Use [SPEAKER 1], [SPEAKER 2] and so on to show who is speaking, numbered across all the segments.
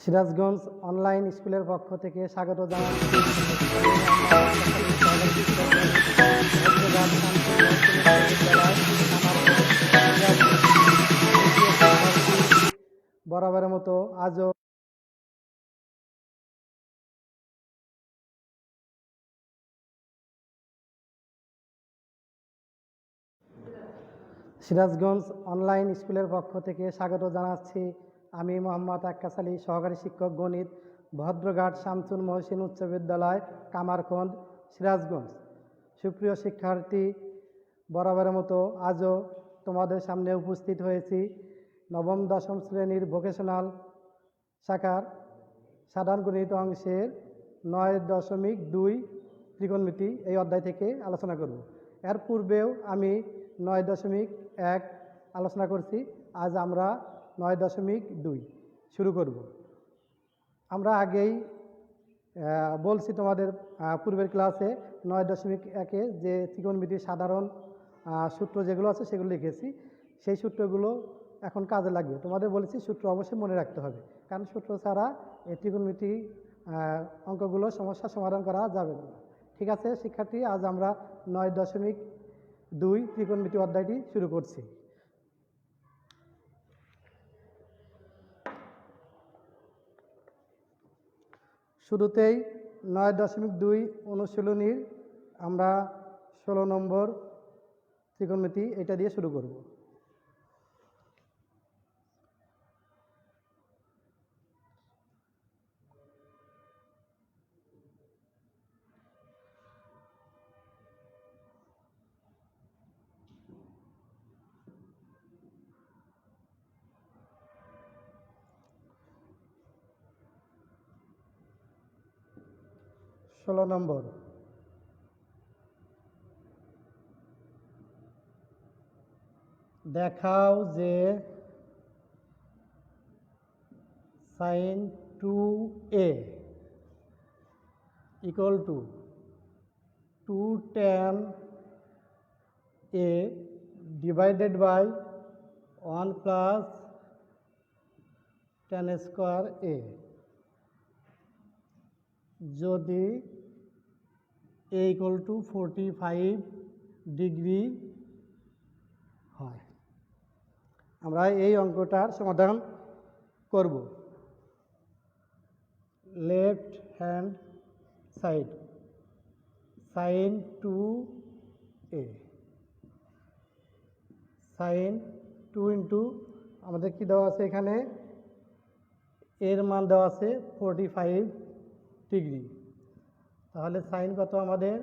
[SPEAKER 1] Sirajganj online স্কুলের পক্ষ থেকে স্বাগত জানাচ্ছি। বরাবরের মতো আজও সিরাজগঞ্জ অনলাইন স্কুলের পক্ষ থেকে স্বাগত জানাচ্ছি। আমি মোহাম্মদ আক্কাস আলী, সহকারী শিক্ষক গণিত, ভদ্রঘাট শামসুল মহসিন উচ্চ বিদ্যালয়, কামারখন্দ, সিরাজগঞ্জ। সুপ্রিয় শিক্ষার্থী, বরাবরের মতো আজও তোমাদের সামনে উপস্থিত হয়েছি নবম দশম শ্রেণীর ভোকেশনাল শাখার সাধারণ গণিত অংশের 9.2 ত্রিকোণমিতি এই অধ্যায় থেকে আলোচনা করব। এর পূর্বেও আমি 9.1 আলোচনা করছি। আজ আমরা 9.2 শুরু করব। আমরা আগেই বলছি তোমাদের পূর্বের ক্লাসে 9.1-এ যে ত্রিকোণমিতির সাধারণ সূত্র যেগুলো আছে সেগুলো লিখেছি। সেই সূত্রগুলো এখন কাজে লাগবে। তোমাদের বলেছি সূত্র অবশ্যই মনে রাখতে হবে, কারণ সূত্র ছাড়া এই ত্রিকোণমিতি অঙ্কগুলো সমস্যা সমাধান করা যাবে না। ঠিক আছে শিক্ষার্থী, আজ আমরা 9.2 ত্রিকোণমিতি অধ্যায়টি শুরু করছি। শুরুতেই 9.2 অনুশীলনীর আমরা 16 নম্বর ত্রিকোণমিতি এটা দিয়ে শুরু করব। ষোলো নম্বর, দেখাও যে sin 2a equal to 2 tan a divided by 1 plus tan square a যদি a equal to 45 ডিগ্রি হয়। আমরা এই অঙ্কটার সমাধান করব। Left hand side sin 2a sin 2 into আমাদের কি দেওয়া আছে এখানে, এর মান দেওয়া আছে 45 ডিগ্রি। তাহলে সাইন কত আমাদের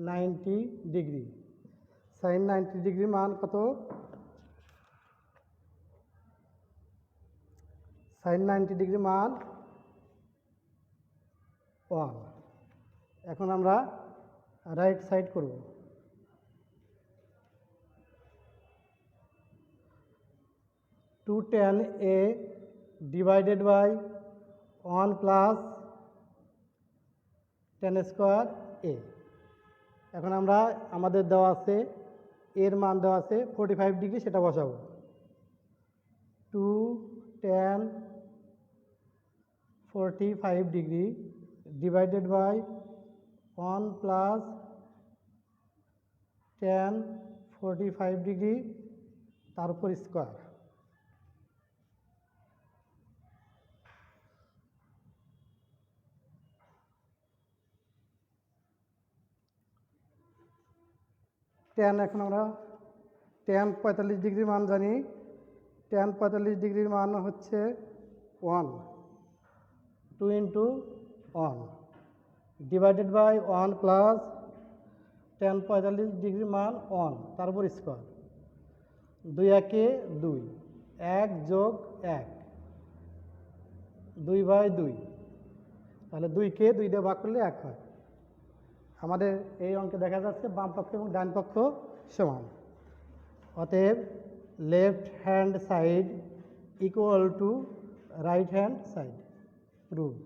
[SPEAKER 1] 90 ডিগ্রি। সাইন 90 ডিগ্রি মান কত? সাইন 90 ডিগ্রি মান 1। এখন আমরা রাইট সাইড করব। Two tan a divided by 1 plus tan square a। এখন আমরা আমাদের দেওয়া আছে এর মান দেওয়া আছে 45 ডিগ্রি, সেটা বসাবো। 2 tan 45 degree divided by 1 plus tan 45 degree তার উপর স্কোয়ার। tan এখন আমরা tan 45 ডিগ্রির মান জানি। tan 45 ডিগ্রির মান হচ্ছে 1, 2 into 1 divided by 1 plus tan 45 ডিগ্রির মান 1 তার উপর স্কোয়ার। 2 একে 2, 1 যোগ 1 2/2। তাহলে 2কে 2 দিয়ে ভাগ করলে 1 হয়। আমাদের এই অঙ্কে দেখা যাচ্ছে বাম পক্ষ এবং ডান পক্ষ সমান। অতএব left hand side equal to right hand side proved.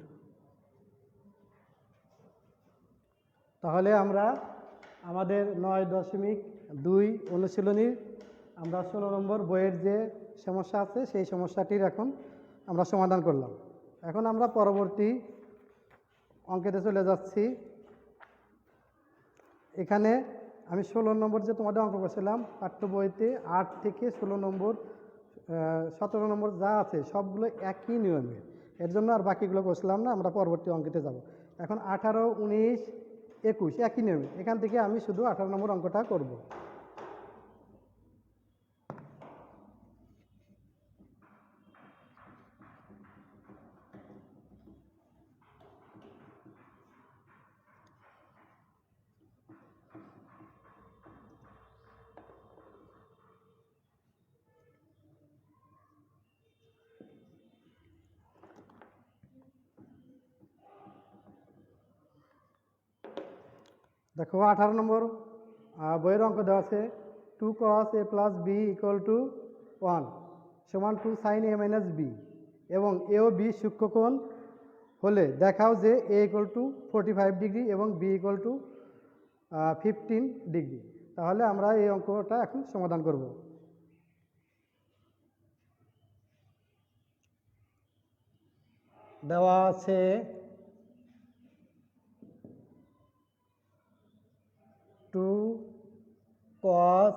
[SPEAKER 1] তাহলে আমরা আমাদের 9.2 অনুশীলনীর আমরা 16 নম্বর বইয়ের যে সমস্যা আছে সেই সমস্যাটির এখন আমরা সমাধান করলাম। এখন আমরা পরবর্তী অঙ্কেতে চলে যাচ্ছি। এখানে আমি 16 নম্বর যে তোমাদের অঙ্ক করছিলাম পাঠ্য বইতে 8 থেকে 16 নম্বর 17 নম্বর যা আছে সবগুলো একই নিয়মে, এর জন্য আর বাকিগুলো করছিলাম না, আমরা পরবর্তী অঙ্কেতে যাব। এখন 18, 19, 21 একই নিয়মে, এখান থেকে আমি শুধু 18 নম্বর অঙ্কটা করব। দেখো 18 নম্বর বইয়ের অঙ্ক দেওয়া আছে 2 cos a plus b equal to 1 সমান 2 sin a minus b এবং a ও b সূক্ষ্মকোণ হলে দেখাও যে a equal to 45 ডিগ্রি এবং b equal to 15 ডিগ্রি। তাহলে আমরা এই অঙ্কটা এখন সমাধান করব। দেওয়া আছে 2 cos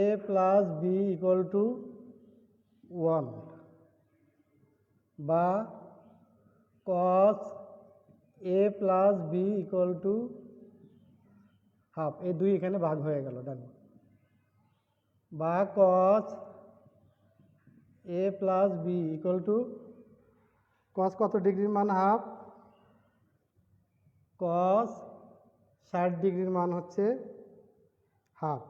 [SPEAKER 1] a plus b equal to 1 বা cos a plus b equal to half, এই দুই এখানে ভাগ হয়ে গেল ডান, বা cos a plus b equal to cos কত ডিগ্রির মান হাফ, cos 60 ডিগ্রির মান হচ্ছে হাফ।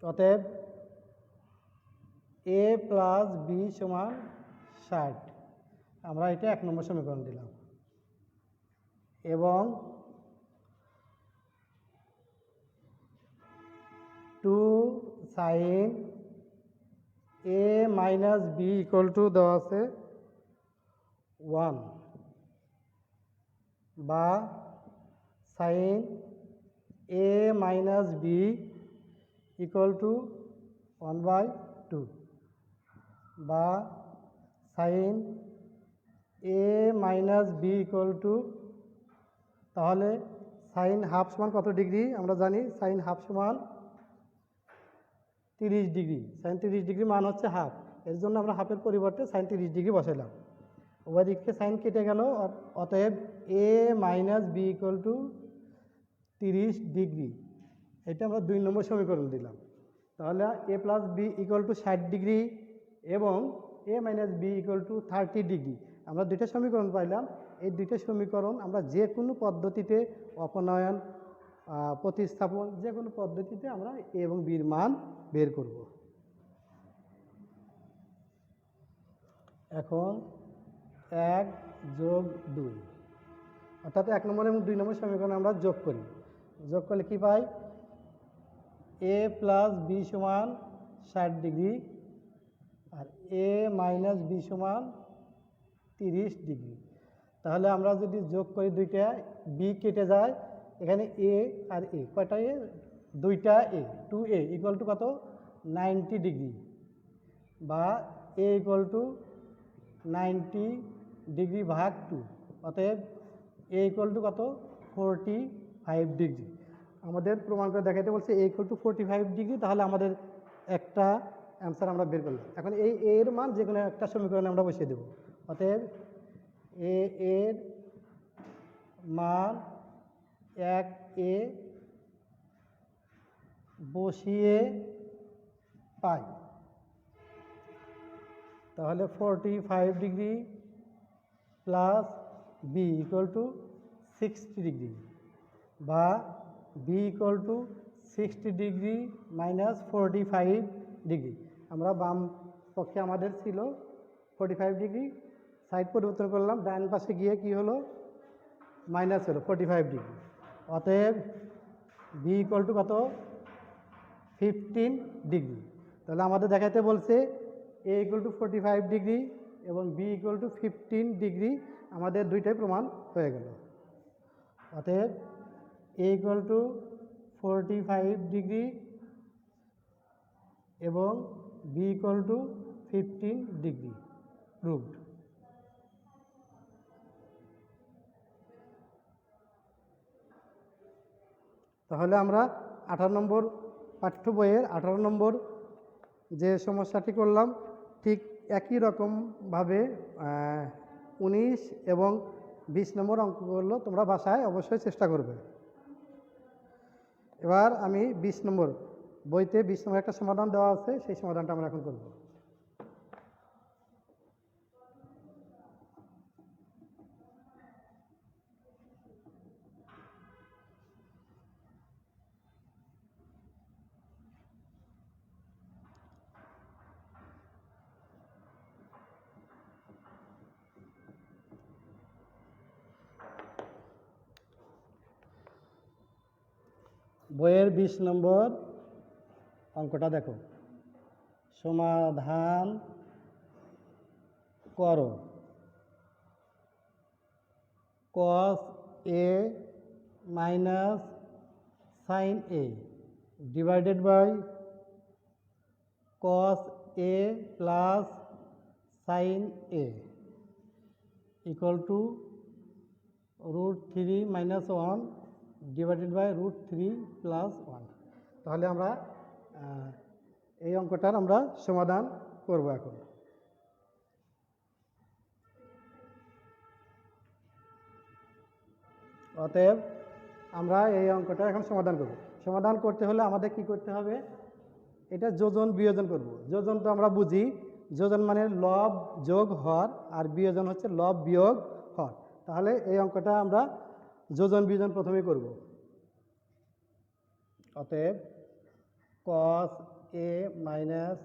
[SPEAKER 1] অতএব a প্লাস b সমান 60, আমরা এটা 1 নম্বর সমীকরণ দিলাম। এবং 2 sin a minus b equal to দেওয়া আছে 1 বা sin a minus b equal to 1/2 বা sin a minus b equal to, তাহলে সাইন হাফ সমান কত ডিগ্রি আমরা জানি, সাইন হাফ সমান 30 ডিগ্রি, সাইন 30 ডিগ্রি মান হচ্ছে হাফ, এর জন্য আমরা হাফের পরিবর্তে সাইন 30 ডিগ্রি বসাইলাম। উভয় দিকে সাইন কেটে গেল, অতএব a minus b equal to 30 degree, এটা আমরা 2 নম্বর সমীকরণ দিলাম। তাহলে a plus b equal to 60 degree এবং a minus b equal to 30 degree, আমরা দুইটা সমীকরণ পাইলাম। এই দুইটা সমীকরণ আমরা যে কোনো পদ্ধতিতে অপনয়ন, প্রতিস্থাপন, যে কোনো পদ্ধতিতে আমরা এ এবং বির মান বের করব। এখন 1 যোগ 2, অর্থাৎ 1 নম্বর এবং 2 নম্বর সমীকরণ আমরা যোগ করি। যোগ করলে কি পাই, a প্লাস বি সমান 60 ডিগ্রি আর a মাইনাস বি সমান 30 ডিগ্রি। তাহলে আমরা যদি যোগ করি দুইটা, বি কেটে যায়, এখানে এ আর এ কয়টা এ, দুইটা এ, 2a ইকুয়াল টু কত 90 ডিগ্রি বা a ইকুয়াল টু 90 ডিগ্রি ভাগ 2, অতএব a ইকুয়াল টু কত 45 ডিগ্রি। আমাদের প্রমাণ করে দেখাতে বলছে a ইকুয়াল টু 45 ডিগ্রি, তাহলে আমাদের একটা অ্যান্সার আমরা বের করলাম। এখন এই এর মান যে কোনো একটা সমীকরণে আমরা বসিয়ে দেব। অতএব a এর মান 1a বসিয়ে পাই, তাহলে 45 degree plus b equal to 60 degree বা b equal to 60 degree minus 45 degree. আমরা বাম পক্ষে আমাদের ছিল 45 ডিগ্রি, সাইড পরিবর্তন করলাম, ডান পাশে গিয়ে কি হলো মাইনাস হলো 45 ডিগ্রি। অতএব বি ইকুয়াল টু কত 15 ডিগ্রি। তাহলে আমাদের দেখাতে বলছে এ ইকুয়াল টু 45 ডিগ্রি এবং বি ইকুয়াল টু 15 ডিগ্রি, আমাদের দুইটাই প্রমাণ হয়ে গেল। অতএব এ ইকুয়াল টু 45 ডিগ্রি এবং b equal to 15 degree proved. তাহলে আমরা 18 নম্বর পাঠ্য বইয়ের 18 নম্বর যে সমস্যাটি করলাম ঠিক একই রকমভাবে 19 এবং 20 নম্বর অঙ্কগুলো তোমরা বাসায় অবশ্যই চেষ্টা করবে। এবার আমি 20 নম্বর বইতে 20 নম্বর একটা সমাধান দেওয়া আছে, সেই সমাধানটা আমরা এখন করব। বইয়ের 20 নম্বর অঙ্কটা দেখো, সমাধান করো cos a minus sin a divided by cos a plus sin a equal to √3 minus 1 divided by √3 plus 1। তাহলে আমরা এই অঙ্কটার আমরা সমাধান করব এখন। অতএব আমরা এই অঙ্কটা এখন সমাধান করব। সমাধান করতে হলে আমাদের কি করতে হবে, এটা যোজন বিয়োজন করব। যোজন তো আমরা বুঝি, যোজন মানে লব যোগ হর, আর বিয়োজন হচ্ছে লব বিয়োগ হর। তাহলে এই অঙ্কটা আমরা যোজন বিয়োজন প্রথমে করব। অতএব cos a minus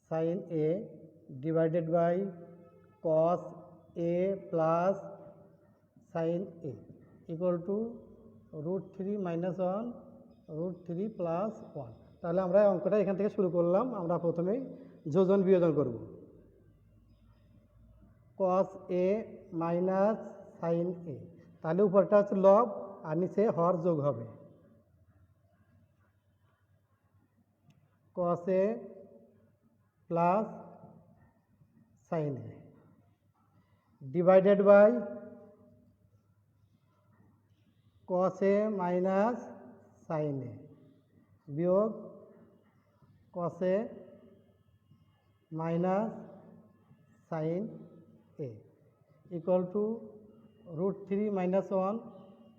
[SPEAKER 1] sin a divided by cos a plus sin a equal to √3 minus 1 √3 plus 1। তাহলে আমরা অঙ্কটা এখান থেকে শুরু করলাম। আমরা প্রথমেই যোজন বিয়োজন করব। cos a minus sin a, তাহলে উপরটা হচ্ছে লব আর নিচে হর যোগ হবে। cos a plus sin a divided by cos a minus sin a বিয়োগ cos a minus sin a equal to √3 minus 1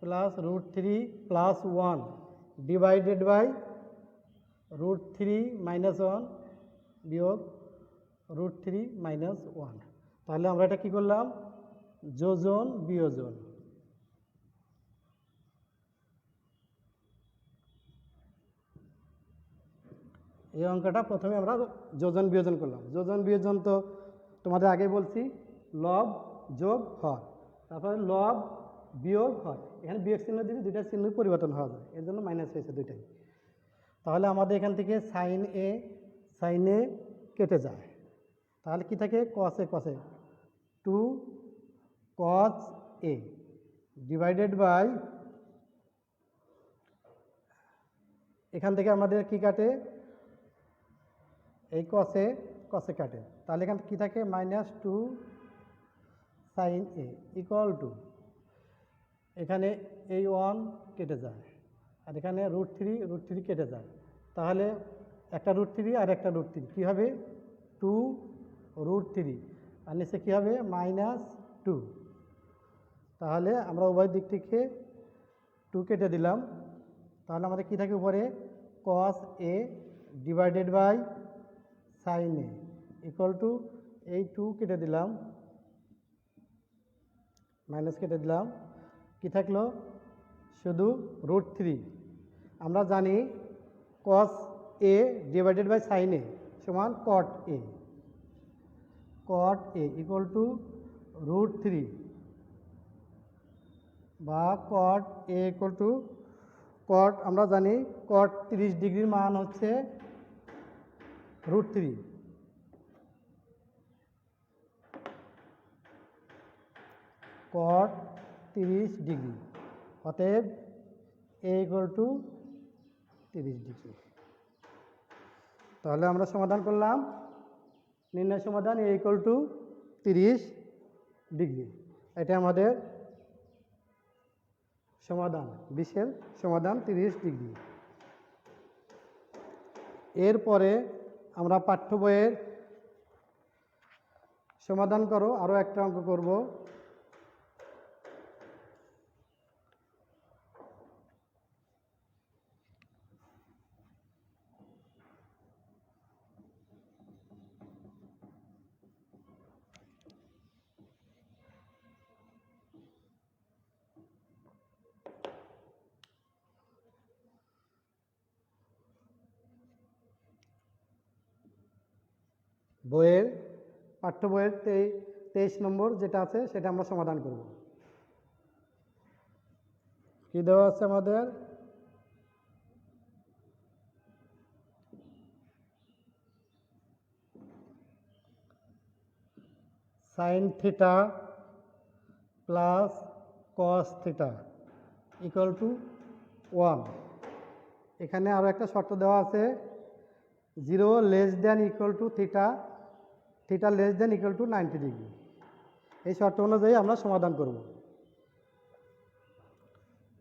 [SPEAKER 1] plus √3 plus 1 divided by √3 minus 1 বিয়োগ √3 minus 1। তাহলে আমরা এটা কি করলাম, যোজন বিয়োজন। এই অঙ্কটা প্রথমে আমরা যোজন বিয়োজন করলাম। যোজন বিয়োজন তো তোমাদের আগে বলছি, লব যোগ হর, তারপরে লব বিয়োগ হর। এখানে বিয়োগ চিহ্ন দিলে দুইটা চিহ্ন পরিবর্তন হওয়া যায়, এর জন্য মাইনাস হয়েছে দুইটাই। তাহলে আমাদের এখান থেকে সাইন এ কেটে যায়। তাহলে কি থাকে, cos a 2 cos a divided by, এখান থেকে আমাদের কি কাটে, এই cos a কাটে। তাহলে এখানে কি থাকে, -2 sin a ইকুয়াল টু, এখানে এই 1 কেটে যায় আর এখানে √3 কেটে যায়। তাহলে একটা √3 আর একটা √3 কী হবে, 2 √3 আর নিচে কী হবে, -2। তাহলে আমরা উভয় দিক থেকে 2 কেটে দিলাম। তাহলে আমাদের কী থাকে উপরে, cos a divided by sin a equal to, এই 2 কেটে দিলাম, মাইনাস কেটে দিলাম, কি থাকলো শুধু √3। আমরা জানি cos a divided by sin a সমান cot a, cot a equal to √3 বা cot a equal to, cot আমরা জানি cot 30 ডিগ্রির মান হচ্ছে √3, cot 30 ডিগ্রি। অতএব a ইকুয়াল টু 30 ডিগ্রি। তাহলে আমরা সমাধান করলাম, নির্ণয় সমাধান a ইকুয়াল টু 30 ডিগ্রি। এটা আমাদের সমাধান, 20-এর সমাধান 30 ডিগ্রি। এরপরে আমরা পাঠ্য বইয়ের সমাধান করো আরও একটা অঙ্ক করব। বইয়ের পাঠ্য বইয়ের 23 নম্বর যেটা আছে সেটা আমরা সমাধান করব। কি দেওয়া আছে আমাদের? Sine theta plus cos theta equal to 1। এখানে আরও একটা শর্ত দেওয়া আছে, 0 less than equal to theta, theta less than equal to 90 degree. এই শর্ত অনুযায়ী আমরা সমাধান করব।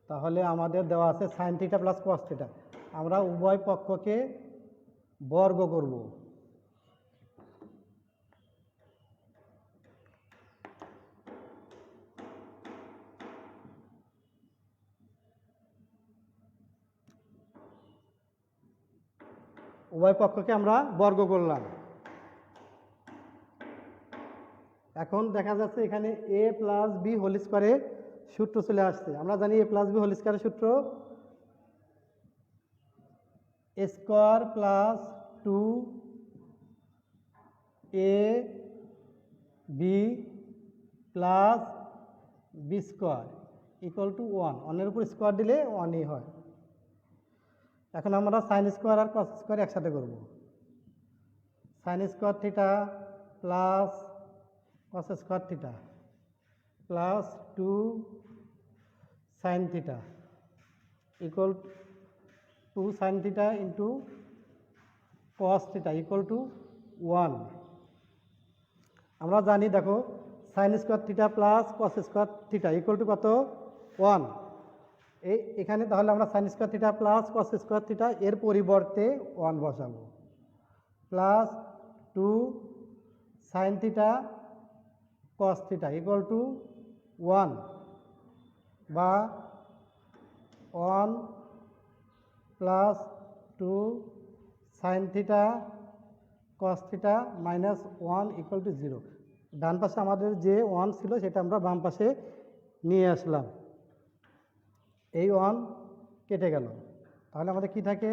[SPEAKER 1] তাহলে আমাদের দেওয়া আছে sine theta plus cos theta, আমরা উভয় পক্ষকে বর্গ করব। উভয় পক্ষকে আমরা বর্গ করলাম। এখন দেখা যাচ্ছে এখানে a প্লাস বি হোল স্কোয়ারের সূত্র চলে আসছে। আমরা জানি a প্লাস বি হোল স্কোয়ারের সূত্র a square plus 2ab plus b square equal to 1। অন্যের উপর স্কোয়ার দিলে 1ই হয়। এখন আমরা সাইন স্কোয়ার আর কস স্কোয়ার একসাথে করব। Sine square theta plus cos square theta plus 2 sine theta equal 2 sine theta into cos theta equal to 1। আমরা জানি, দেখো sine square theta plus cos square theta equal to কত? 1। এখানে তাহলে আমরা sine square theta plus cos square theta এর পরিবর্তে 1 বসাবো, plus 2 sine theta cos theta equal to 1, বা 1 plus 2 sine theta cos theta minus 1 equal to 0। ডান পাশে আমাদের যে 1 ছিল সেটা আমরা বাম পাশে নিয়ে আসলাম। এই 1 কেটে গেল। তাহলে আমাদের কি থাকে?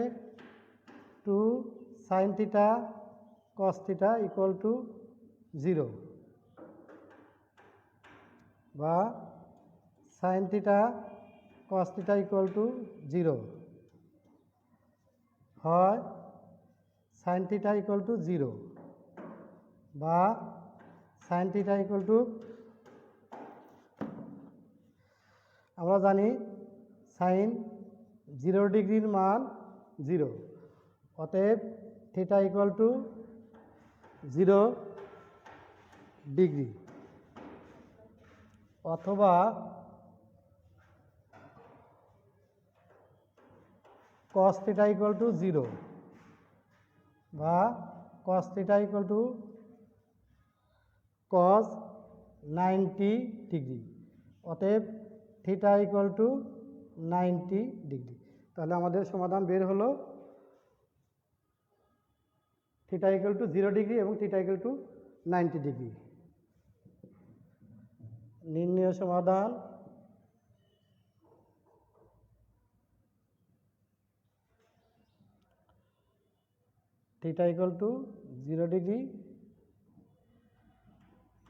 [SPEAKER 1] 2 sine theta cos theta equal two 0, বা sine theta cos theta equal two 0 হয় সাইন থিটা ইকুয়াল টু 0, বা সাইন থিটা ইকুয়াল টু, আমরা জানি সাইন 0 ডিগ্রির মান 0, অতএব থিটা ইকুয়াল টু 0 ডিগ্রি, অথবা cos থিটা ইকুয়াল টু 0, বা cos theta equal two cos 90 degree, অতএব থিটা ইকুয়াল টু 90 ডিগ্রি। তাহলে আমাদের সমাধান বের হলো থিটা ইকুয়াল টু 0 ডিগ্রি এবং থিটা ইকুয়াল টু 90 ডিগ্রি। নির্ণয় সমাধান theta equal two 0 degree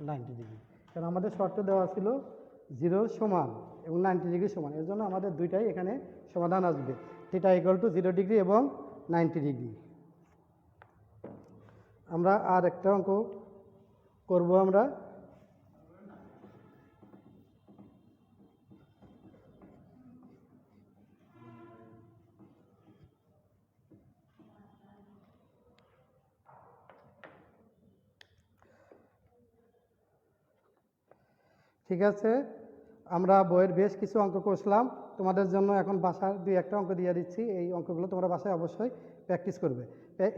[SPEAKER 1] 90 degree. কারণ আমাদের শর্ত দেওয়া ছিল 0 সমান এবং 90 ডিগ্রি সমান, এর জন্য আমাদের দুইটাই এখানে সমাধান আসবে, থিটা ইকুয়াল টু 0 ডিগ্রি এবং 90 ডিগ্রি। আমরা আর একটা অঙ্ক করব। আমরা ঠিক আছে, আমরা বইয়ের বেশ কিছু অঙ্ক কষলাম, তোমাদের জন্য এখন বাসার দুই একটা অঙ্ক দিয়ে দিচ্ছি। এই অঙ্কগুলো তোমরা বাসায় অবশ্যই প্র্যাকটিস করবে।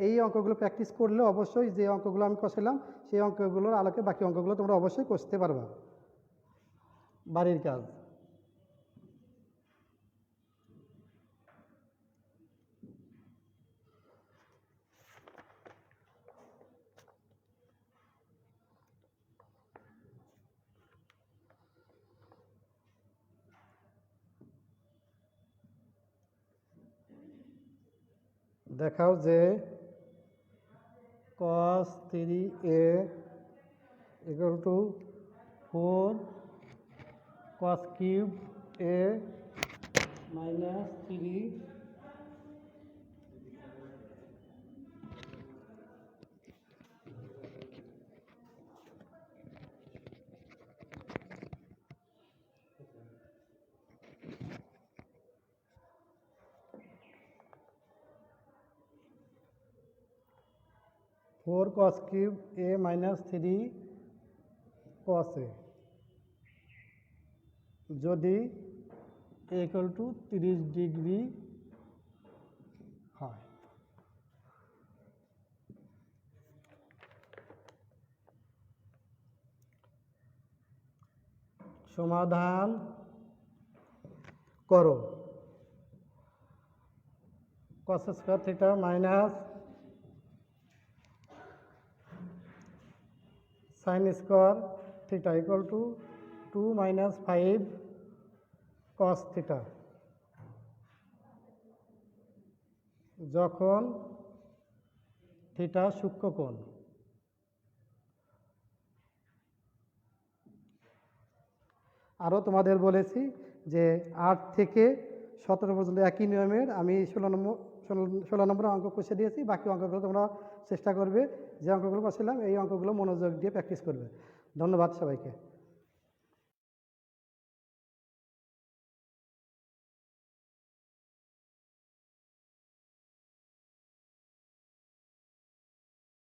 [SPEAKER 1] এই অঙ্কগুলো প্র্যাকটিস করলে অবশ্যই যে অঙ্কগুলো আমি কষলাম সেই অঙ্কগুলোর আলোকে বাকি অঙ্কগুলো তোমরা অবশ্যই কষতে পারবা। বাড়ির কাজ, দেখাও যে cos 3a equal to 4 cos cube a minus 3 4 cos cube a minus 3 cos a যদি a equal to 30 ডিগ্রি হয়। সমাধান করো। cos square theta minus sin square theta equal two 2 minus 5 cos theta যখন থিটা সূক্ষ্মকোণ। আরও তোমাদের বলেছি যে 8 থেকে 17 পর্যন্ত একই নিয়মের আমি 16 নম্বর অঙ্ক কষে দিয়েছি। বাকি অঙ্কগুলো তোমরা চেষ্টা করবে যে অঙ্কগুলো কষলাম এই অঙ্কগুলো মনোযোগ দিয়ে প্র্যাকটিস করবে। ধন্যবাদ সবাইকে।